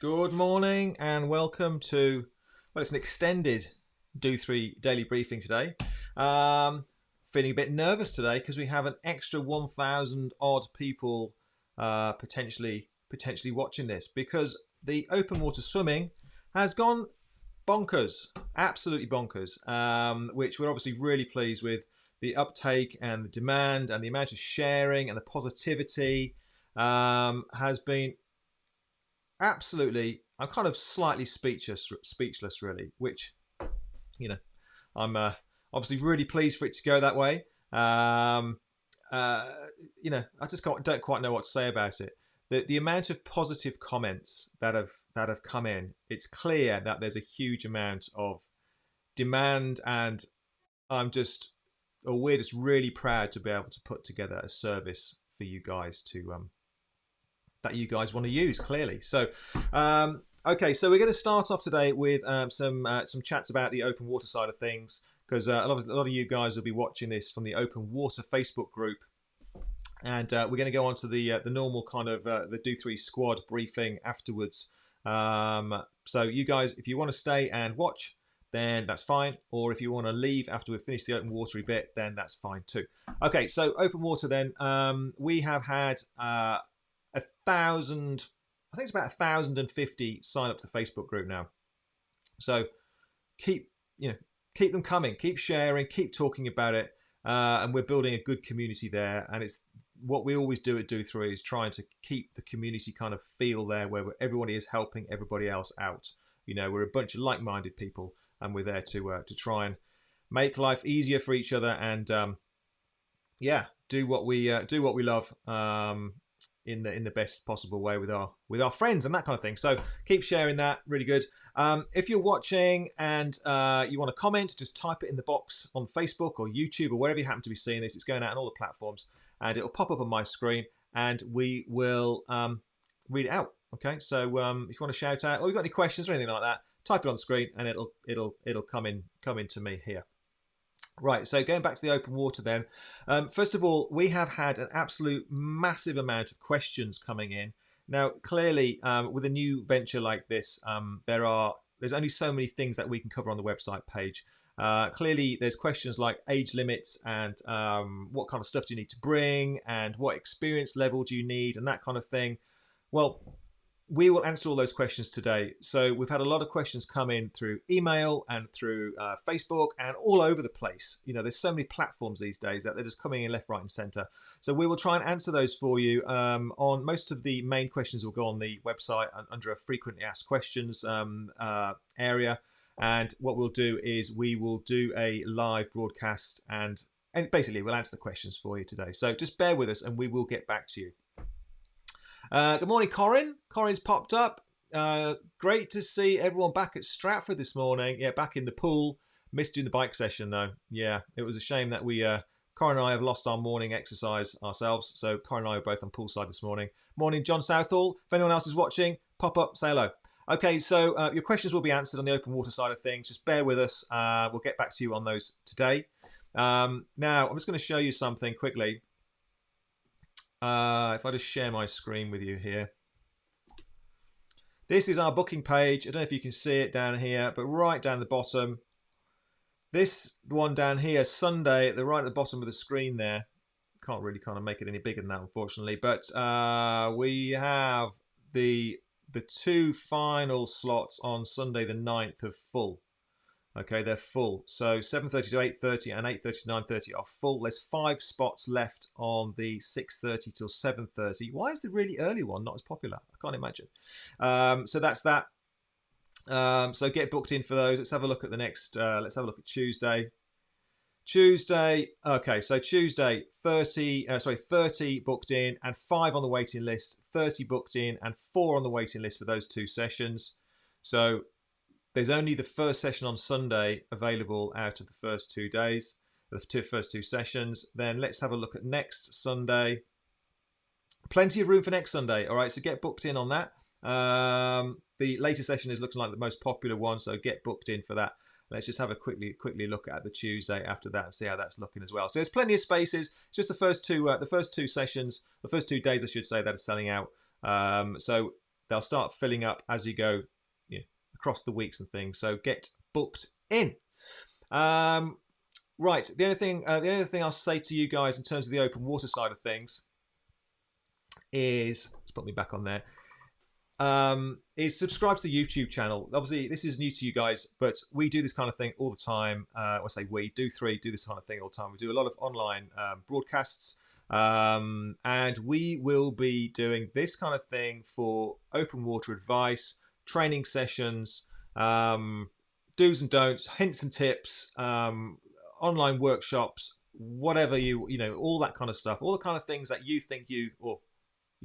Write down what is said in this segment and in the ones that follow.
Good morning and welcome to, well, it's an extended Do3 daily briefing today. Feeling a bit nervous today because we have an extra 1,000 odd people potentially watching this, because the open water swimming has gone bonkers, absolutely bonkers, which we're obviously really pleased with. The uptake and the demand and the amount of sharing and the positivity has been absolutely. I'm kind of slightly speechless really, which, you know, I'm obviously really pleased for it to go that way. I just don't quite know what to say about it. The amount of positive comments that have come in, it's clear that there's a huge amount of demand, and we're just really proud to be able to put together a service for you guys to that you guys want to use, clearly. So, okay, so we're going to start off today with some chats about the open water side of things, because a lot of you guys will be watching this from the open water Facebook group, and we're going to go on to the normal kind of the Do3 squad briefing afterwards. So you guys, if you want to stay and watch, then that's fine, or if you want to leave after we've finished the open watery bit, then that's fine too. Okay, so open water then. We have had 1,000, I think it's about 1,050 sign up to the Facebook group now. So keep them coming, keep sharing, keep talking about it, and we're building a good community there. And it's what we always do at Do3 is trying to keep the community kind of feel there, where everybody is helping everybody else out. We're a bunch of like-minded people, and we're there to try and make life easier for each other, and do what we love. In the best possible way with our friends and that kind of thing. So keep sharing that, really good. If you're watching and you want to comment, just type it in the box on Facebook or YouTube or wherever you happen to be seeing this. It's going out on all the platforms, and it'll pop up on my screen, and we will read it out. Okay, so if you want to shout out or you've got any questions or anything like that, type it on the screen, and it'll come into me here. Right, so going back to the open water then. First of all, we have had an absolute massive amount of questions coming in. Now, clearly, with a new venture like this, there's only so many things that we can cover on the website page. Clearly, there's questions like age limits and what kind of stuff do you need to bring and what experience level do you need and that kind of thing. Well, we will answer all those questions today. So we've had a lot of questions come in through email and through Facebook and all over the place. There's so many platforms these days that they're just coming in left, right, and center. So we will try and answer those for you. On most of the main questions will go on the website under a frequently asked questions area. And what we'll do is we will do a live broadcast and basically we'll answer the questions for you today. So just bear with us and we will get back to you. Good morning, Corin. Corin's popped up. Great to see everyone back at Stratford this morning. Yeah, back in the pool. Missed doing the bike session though. Yeah, it was a shame that Corin and I have lost our morning exercise ourselves. So Corin and I were both on poolside this morning. Morning, John Southall. If anyone else is watching, pop up, say hello. Okay, so your questions will be answered on the open water side of things. Just bear with us. We'll get back to you on those today. Now, I'm just going to show you something quickly. If I just share my screen with you here. This is our booking page. I don't know if you can see it down here, but right down the bottom. The one down here, Sunday, right at the bottom of the screen there. Can't really kind of make it any bigger than that, unfortunately. But we have the two final slots on Sunday the 9th of full. Okay, they're full. So 7:30 to 8:30 and 8:30 to 9:30 are full. There's 5 spots left on the 6:30 till 7:30. Why is the really early one not as popular? I can't imagine. So that's that. So get booked in for those. Let's have a look at the next. Let's have a look at Tuesday. Okay, so Tuesday 30 booked in and 5 on the waiting list. 30 booked in and 4 on the waiting list for those 2 sessions. So there's only the first session on Sunday available out of the first 2 days, the first 2 sessions. Then let's have a look at next Sunday. Plenty of room for next Sunday. All right, so get booked in on that. The later session is looking like the most popular one, so get booked in for that. Let's just have a quickly look at the Tuesday after that and see how that's looking as well. So there's plenty of spaces. It's just the first two sessions, the first 2 days, I should say, that are selling out. So they'll start filling up as you go, you know, across the weeks and things. So get booked in. Right. The only thing I'll say to you guys in terms of the open water side of things is, let's put me back on there, is subscribe to the YouTube channel. Obviously, this is new to you guys, but we do this kind of thing all the time. I say we, Do3 do this kind of thing all the time. We do a lot of online broadcasts, and we will be doing this kind of thing for open water advice, training sessions, do's and don'ts, hints and tips, online workshops, whatever you know, all that kind of stuff, all the kind of things that you think you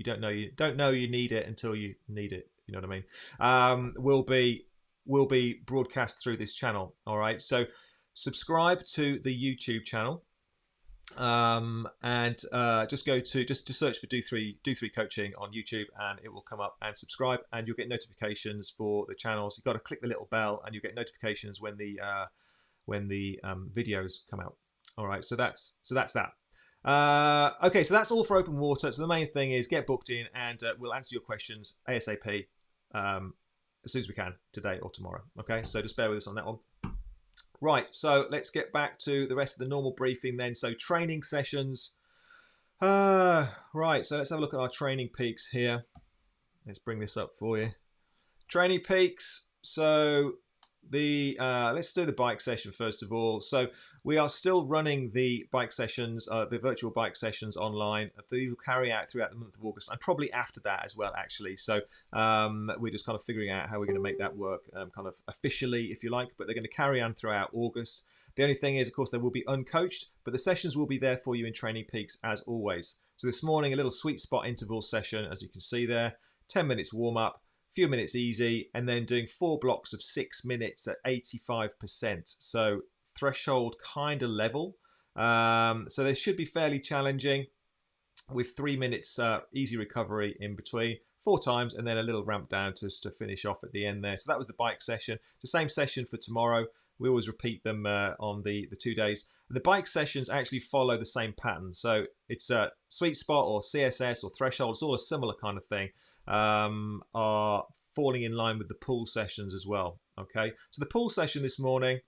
don't know you need it until you need it. You know what I mean? Will be broadcast through this channel. All right. So subscribe to the YouTube channel, and just go to search for Do3 Coaching on YouTube, and it will come up, and subscribe, and you'll get notifications for the channels. You've got to click the little bell, and you'll get notifications when the videos come out. All right. So that's that. Okay, so that's all for open water. So the main thing is get booked in, and we'll answer your questions ASAP as soon as we can, today or tomorrow. Okay, so just bear with us on that one. Right, so let's get back to the rest of the normal briefing then. So training sessions. Right, so let's have a look at our training peaks here. Let's bring this up for you. Training peaks. So let's do the bike session first of all. So we are still running the bike sessions, the virtual bike sessions online. They will carry out throughout the month of August, and probably after that as well, actually. So we're just kind of figuring out how we're going to make that work, kind of officially, if you like. But they're going to carry on throughout August. The only thing is, of course, they will be uncoached, but the sessions will be there for you in Training Peaks as always. So this morning, a little sweet spot interval session, as you can see there, 10 minutes warm up, few minutes easy, and then doing 4 blocks of 6 minutes at 85%. So threshold kind of level. So they should be fairly challenging, with 3 minutes easy recovery in between, 4 times, and then a little ramp down to finish off at the end there. So that was the bike session. The same session for tomorrow. We always repeat them on the 2 days. The bike sessions actually follow the same pattern. So it's a sweet spot or CSS or threshold. It's all a similar kind of thing. Are falling in line with the pool sessions as well. Okay, so the pool session this morning,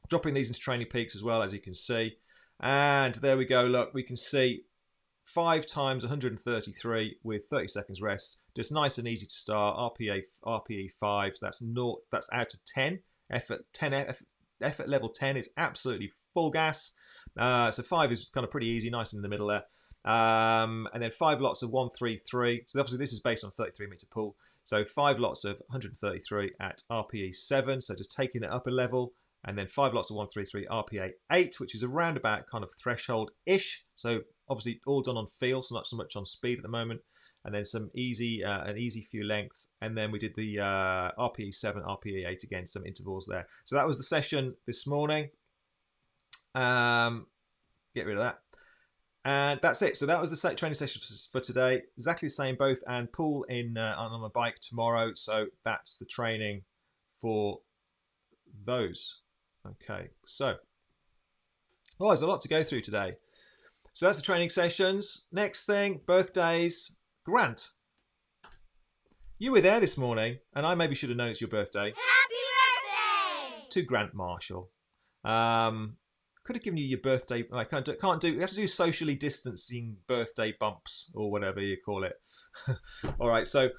dropping these into Training Peaks as well, as you can see. And there we go. Look, we can see 5 times 133 with 30 seconds rest. Just nice and easy to start. RPE 5. So that's out of 10. Effort level 10 is absolutely full gas. So 5 is kind of pretty easy, nice in the middle there. And then 5 lots of 133. So obviously this is based on 33-meter pool. So 5 lots of 133 at RPE 7. So just taking it up a level. And then 5 lots of 133 RPE 8, which is around about kind of threshold-ish. So obviously all done on feel, so not so much on speed at the moment. And then some easy, an easy few lengths. And then we did the RPE 7, RPE 8 again, some intervals there. So that was the session this morning. Get rid of that. And that's it. So that was the training session for today. Exactly the same, both, and pool in on the bike tomorrow. So that's the training for those. Okay, so there's a lot to go through today. So that's the training sessions. Next thing, birthdays. Grant, you were there this morning, and I maybe should have known it's your birthday. Happy birthday to Grant Marshall. Could have given you your birthday. I can't do. We have to do socially distancing birthday bumps or whatever you call it. All right. So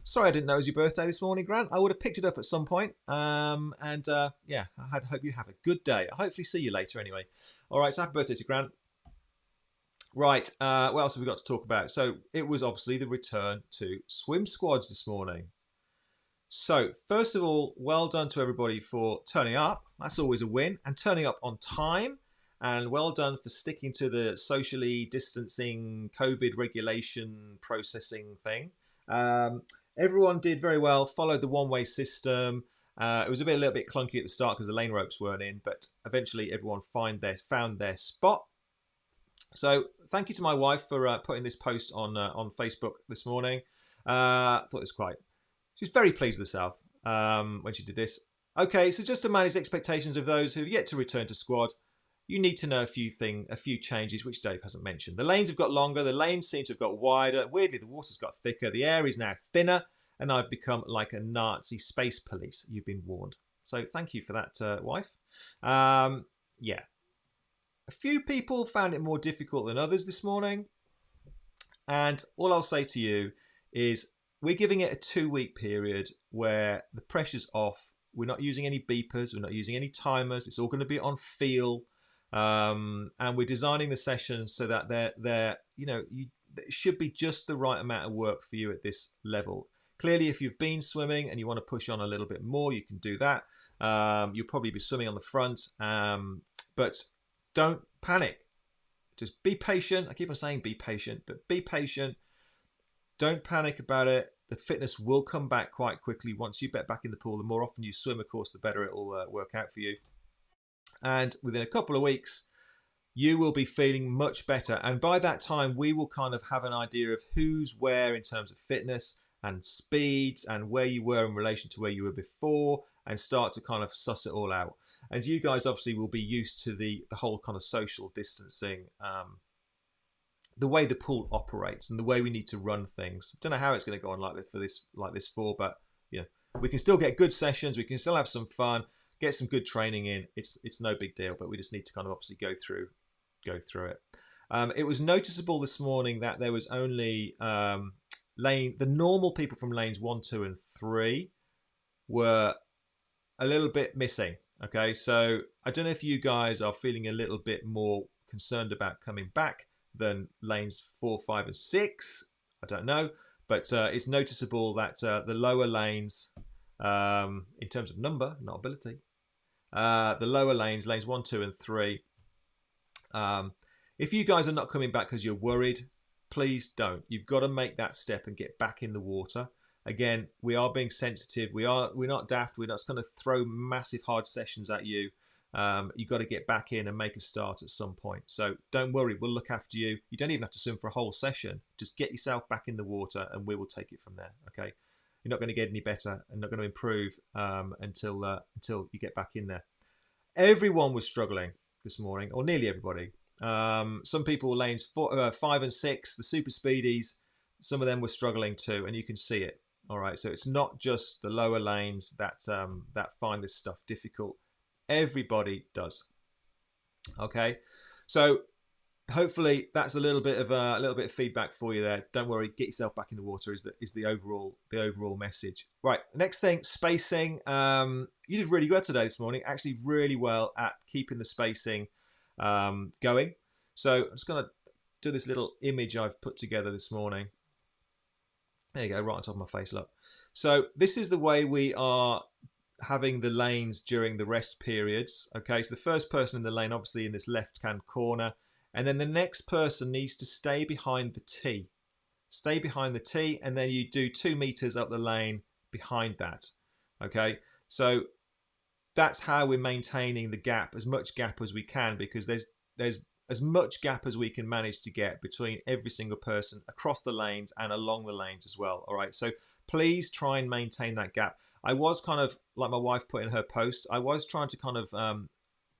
sorry, I didn't know it was your birthday this morning, Grant. I would have picked it up at some point. Yeah, I hope you have a good day. I'll hopefully see you later anyway. All right. So happy birthday to Grant. Right. What else have we got to talk about? So it was obviously the return to swim squads this morning. So, first of all, well done to everybody for turning up. That's always a win. And turning up on time. And well done for sticking to the socially distancing COVID regulation processing thing. Everyone did very well, followed the one-way system. It was a little bit clunky at the start because the lane ropes weren't in, but eventually everyone found their spot. So, thank you to my wife for putting this post on Facebook this morning. I thought it was she was very pleased with herself when she did this. Okay, so just to manage expectations of those who have yet to return to squad, you need to know a few changes which Dave hasn't mentioned. The lanes have got longer, the lanes seem to have got wider. Weirdly, the water's got thicker, the air is now thinner, and I've become like a Nazi space police. You've been warned. So thank you for that, wife. Yeah. A few people found it more difficult than others this morning. And all I'll say to you is we're giving it a 2-week period where the pressure's off. We're not using any beepers. We're not using any timers. It's all going to be on feel. And we're designing the sessions so that it should be just the right amount of work for you at this level. Clearly, if you've been swimming and you want to push on a little bit more, you can do that. You'll probably be swimming on the front, but don't panic. Just be patient. I keep on saying be patient, but be patient. Don't panic about it. The fitness will come back quite quickly once you get back in the pool. The more often you swim, of course, the better it will work out for you. And within a couple of weeks, you will be feeling much better. And by that time, we will kind of have an idea of who's where in terms of fitness and speeds and where you were in relation to where you were before, and start to kind of suss it all out. And you guys obviously will be used to the whole kind of social distancing, the way the pool operates and the way we need to run things. Don't know how it's going to go on like this for, but we can still get good sessions. We can still have some fun, get some good training in. It's no big deal, but we just need to kind of obviously go through it. It was noticeable this morning that there was only the normal people from lanes 1, 2, and 3 were a little bit missing. Okay, so I don't know if you guys are feeling a little bit more concerned about coming back than lanes 4, 5, and 6. I don't know, but it's noticeable that the lower lanes, in terms of number, not ability, the lower lanes 1, 2, and 3. If you guys are not coming back because you're worried, please don't. You've got to make that step and get back in the water. Again, we are being sensitive. We're not daft. We're not just going to throw massive hard sessions at you. You've got to get back in and make a start at some point. So don't worry, we'll look after you. You don't even have to swim for a whole session. Just get yourself back in the water and we will take it from there. Okay, you're not going to get any better and not going to improve until you get back in there. Everyone was struggling this morning, or nearly everybody. Some people were lanes 4, 5, and 6, the super speedies. Some of them were struggling too, and you can see it. All right, so it's not just the lower lanes that find this stuff difficult. Everybody does. Okay, so hopefully that's a little bit of feedback for you there. Don't worry, get yourself back in the water is the overall message. Right, next thing, spacing. You did really well today this morning. Actually, really well at keeping the spacing going. So I'm just going to do this little image I've put together this morning. There you go, right on top of my face, look. So this is the way we are having the lanes during the rest periods. Okay, so the first person in the lane, obviously in this left-hand corner, and then the next person needs to stay behind the T. Stay behind the T, and then you do 2 meters up the lane behind that. Okay, so that's how we're maintaining the gap, as much gap as we can, because there's as much gap as we can manage to get between every single person across the lanes and along the lanes as well. All right, so please try and maintain that gap. I was kind of, like my wife put in her post, I was trying to kind of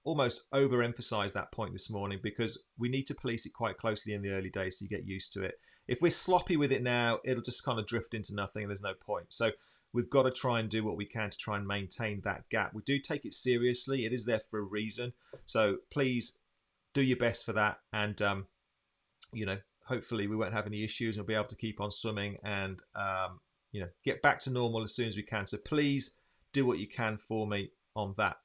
almost overemphasize that point this morning, because we need to police it quite closely in the early days so you get used to it. If we're sloppy with it now, it'll just kind of drift into nothing and there's no point. So we've got to try and do what we can to try and maintain that gap. We do take it seriously. It is there for a reason. So please do your best for that. And, hopefully we won't have any issues and we'll be able to keep on swimming and, get back to normal as soon as we can. So please do what you can for me on that.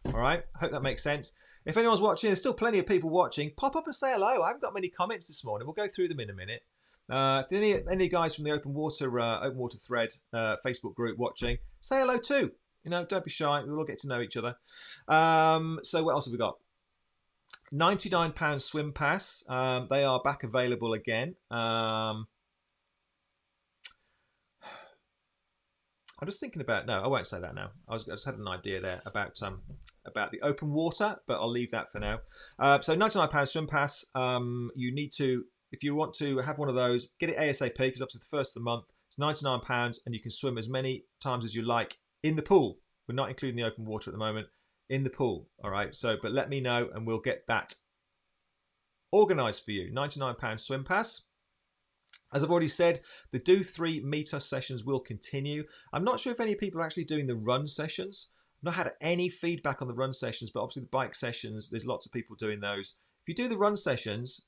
All right. Hope that makes sense. If anyone's watching, there's still plenty of people watching. Pop up and say hello. I haven't got many comments this morning. We'll go through them in a minute. If any guys from the Open Water Thread Facebook group watching, say hello too. Don't be shy. We'll all get to know each other. So what else have we got? £99 swim pass. They are back available again. I'm just thinking about, no, I won't say that now. I just had an idea there about the open water, but I'll leave that for now. So £99 swim pass. You need to, if you want to have one of those, get it ASAP, because obviously the first of the month, it's £99 and you can swim as many times as you like in the pool. We're not including the open water at the moment. in the pool. All right. So, but let me know and we'll get that organised for you. £99 swim pass. As I've already said, the Do3 meet us sessions will continue. I'm not sure if any people are actually doing the run sessions. I've not had any feedback on the run sessions, but obviously the bike sessions, there's lots of people doing those. If you do the run sessions,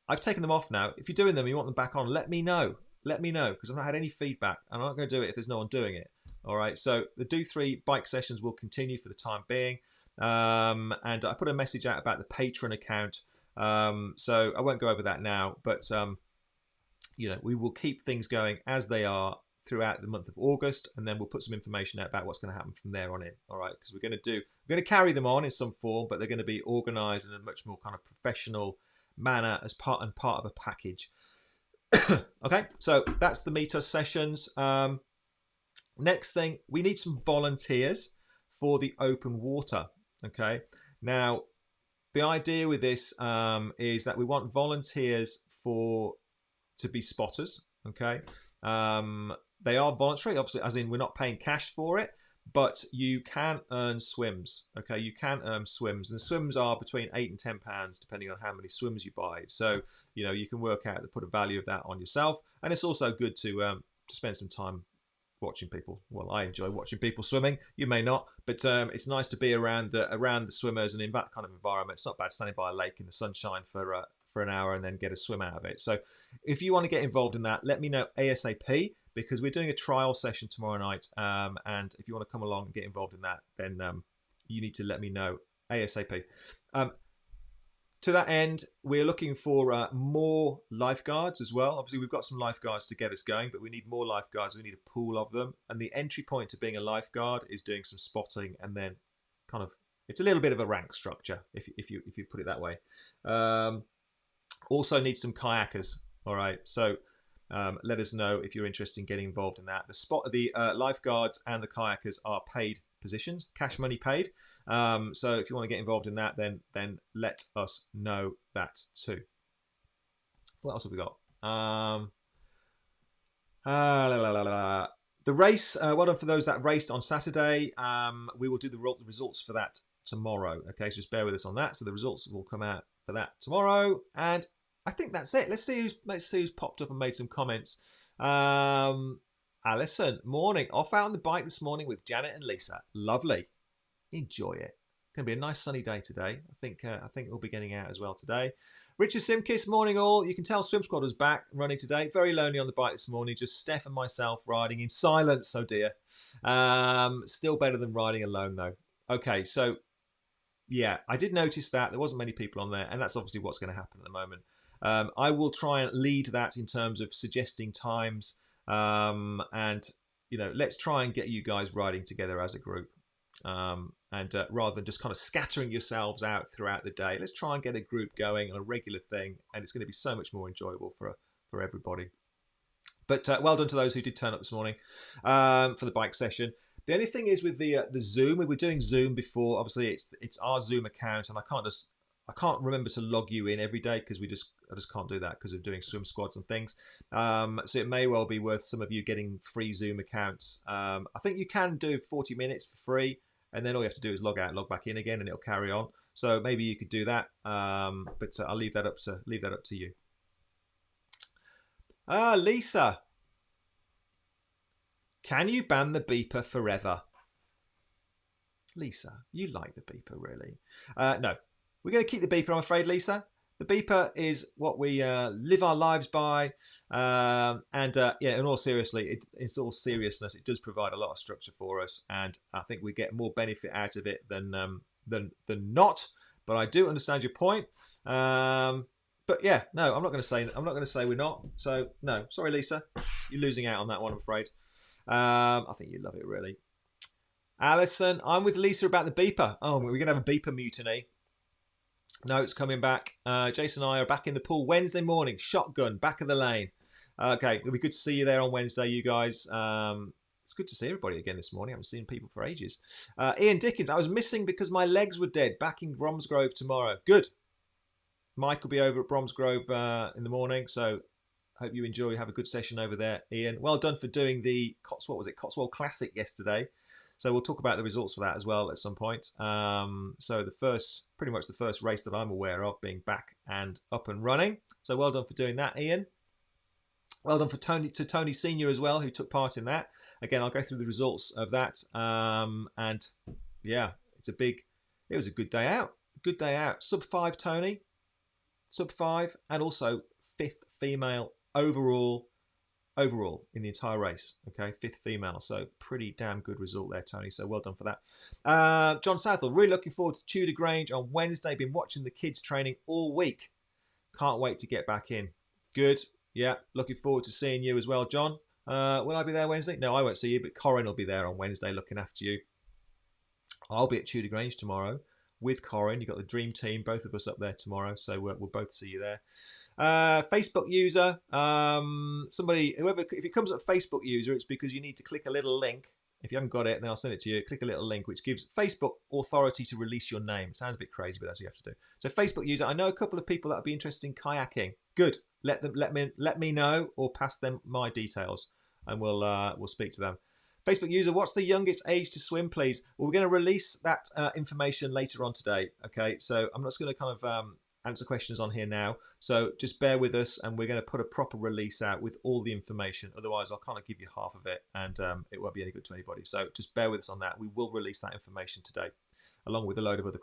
I've taken them off now. If you're doing them and you want them back on, let me know. Let me know, because I've not had any feedback and I'm not going to do it if there's no one doing it. All right, so the Do3 bike sessions will continue for the time being. And I put a message out about the Patreon account. So I won't go over that now, but you know, we will keep things going as they are throughout the month of August, and then we'll put some information out about what's going to happen from there on in. All right, because we're going to carry them on in some form, but they're going to be organised in a much more kind of professional manner as part of a package. Okay, so that's the Meet Us sessions. Next thing, we need some volunteers for the open water. Okay, now the idea with this is that we want volunteers to be spotters. Okay, they are voluntary, obviously, as in we're not paying cash for it, but you can earn swims. Okay, you can earn swims, and the swims are between £8 and £10 depending on how many swims you buy. So you know, you can work out put a value of that on yourself, and it's also good to spend some time watching people. Well, I enjoy watching people swimming. You may not, but it's nice to be around the swimmers and in that kind of environment. It's not bad standing by a lake in the sunshine for an hour and then get a swim out of it. So if you want to get involved in that, let me know ASAP, because we're doing a trial session tomorrow night, and if you want to come along and get involved in that, then you need to let me know ASAP. To that end, we're looking for more lifeguards as well. Obviously, we've got some lifeguards to get us going, but we need more lifeguards. We need a pool of them, and the entry point to being a lifeguard is doing some spotting, and then kind of it's a little bit of a rank structure if you put it that way. Also need some kayakers. All right, so let us know if you're interested in getting involved in that. The lifeguards and the kayakers are paid positions, cash money paid. So if you want to get involved in that, then let us know that too. What else have we got? The race. Well done for those that raced on Saturday. We will do the results for that tomorrow. Okay, so just bear with us on that. So the results will come out for that tomorrow, and I think that's it. Let's see who's popped up and made some comments. Alison, morning. Off out on the bike this morning with Janet and Lisa. Lovely. Enjoy it. Going to be a nice sunny day today. I think we'll be getting out as well today. Richard Simkis, morning all. You can tell Swim Squad was back running today. Very lonely on the bike this morning. Just Steph and myself riding in silence. Oh dear. Still better than riding alone though. Okay, so yeah, I did notice that there wasn't many people on there, and that's obviously what's going to happen at the moment. I will try and lead that in terms of suggesting times, and you know, let's try and get you guys riding together as a group, and rather than just kind of scattering yourselves out throughout the day, let's try and get a group going on a regular thing, and it's going to be so much more enjoyable for everybody. But well done to those who did turn up this morning for the bike session. The only thing is with the Zoom, we were doing Zoom before. Obviously, it's our Zoom account, and I can't remember to log you in every day because I just can't do that because of doing swim squads and things. So it may well be worth some of you getting free Zoom accounts. I think you can do 40 minutes for free, and then all you have to do is log out, log back in again, and it'll carry on. So maybe you could do that. But I'll leave that up to you. Lisa, can you ban the beeper forever? Lisa, you like the beeper, really? No. We're going to keep the beeper, I'm afraid, Lisa. The beeper is what we live our lives by, and in all seriousness, it does provide a lot of structure for us, and I think we get more benefit out of it than not. But I do understand your point. But yeah, no, I'm not going to say we're not. So no, sorry, Lisa, you're losing out on that one, I'm afraid. I think you love it, really. Alison, I'm with Lisa about the beeper. Oh, we're going to have a beeper mutiny. No, it's coming back. Jason and I are back in the pool Wednesday morning. Shotgun, back of the lane. Okay, it'll be good to see you there on Wednesday, you guys. It's good to see everybody again this morning. I haven't seen people for ages. Ian Dickens, I was missing because my legs were dead. Back in Bromsgrove tomorrow. Good. Mike will be over at Bromsgrove in the morning, so hope you enjoy. Have a good session over there, Ian. Well done for doing the Cotswold Classic yesterday. So we'll talk about the results for that as well at some point. So pretty much the first race that I'm aware of being back and up and running. So well done for doing that, Ian. Well done to Tony Senior as well, who took part in that. Again, I'll go through the results of that. And yeah, it was a good day out. Good day out. Sub 5, Tony. Sub 5, and also 5th female overall in the entire race. Okay, 5th female, so pretty damn good result there, Tony. So well done for that. John Southall, really looking forward to Tudor Grange on Wednesday. Been watching the kids training all week. Can't wait to get back in. Good. Yeah, looking forward to seeing you as well, John. Will I be there Wednesday? No, I won't see you, but Corin will be there on Wednesday looking after you. I'll be at Tudor Grange tomorrow with Corin. You've got the dream team, both of us up there tomorrow, so we'll both see you there. Facebook user, if it comes up Facebook user, it's because you need to click a little link. If you haven't got it, then I'll send it to you. Click a little link which gives Facebook authority to release your name. Sounds a bit crazy, but that's what you have to do. So Facebook user, I know a couple of people that would be interested in kayaking. Good. Let me know, or pass them my details, and we'll speak to them. Facebook user, what's the youngest age to swim, please? Well, we're going to release that information later on today. Okay, so I'm just going to kind of answer questions on here now. So just bear with us, and we're going to put a proper release out with all the information. Otherwise, I'll kind of give you half of it, and it won't be any good to anybody. So just bear with us on that. We will release that information today, along with a load of other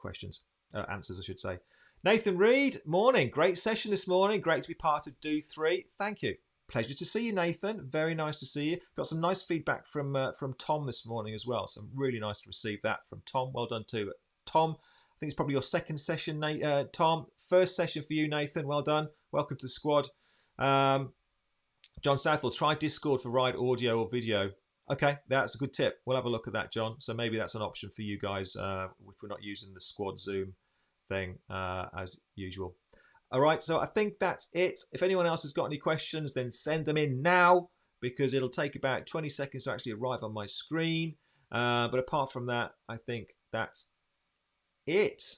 answers, I should say. Nathan Reed, morning. Great session this morning. Great to be part of Do3. Thank you. Pleasure to see you, Nathan. Very nice to see you. Got some nice feedback from Tom this morning as well. So really nice to receive that from Tom. Well done to Tom. I think it's probably your second session, Tom. First session for you, Nathan. Well done. Welcome to the squad. John Southwell, try Discord for ride audio or video. Okay, that's a good tip. We'll have a look at that, John. So maybe that's an option for you guys if we're not using the squad Zoom thing as usual. All right, so I think that's it. If anyone else has got any questions, then send them in now, because it'll take about 20 seconds to actually arrive on my screen. But apart from that, I think that's it.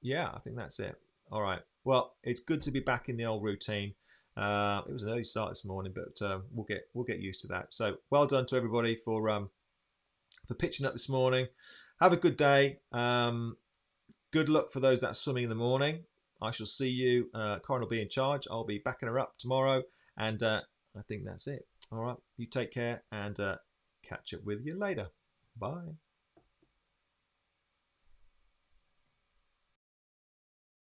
Yeah, I think that's it. All right. Well, it's good to be back in the old routine. It was an early start this morning, but we'll get used to that. So well done to everybody for pitching up this morning. Have a good day. Good luck for those that are swimming in the morning. I shall see you. Corin will be in charge. I'll be backing her up tomorrow. And I think that's it. All right. You take care, and catch up with you later. Bye.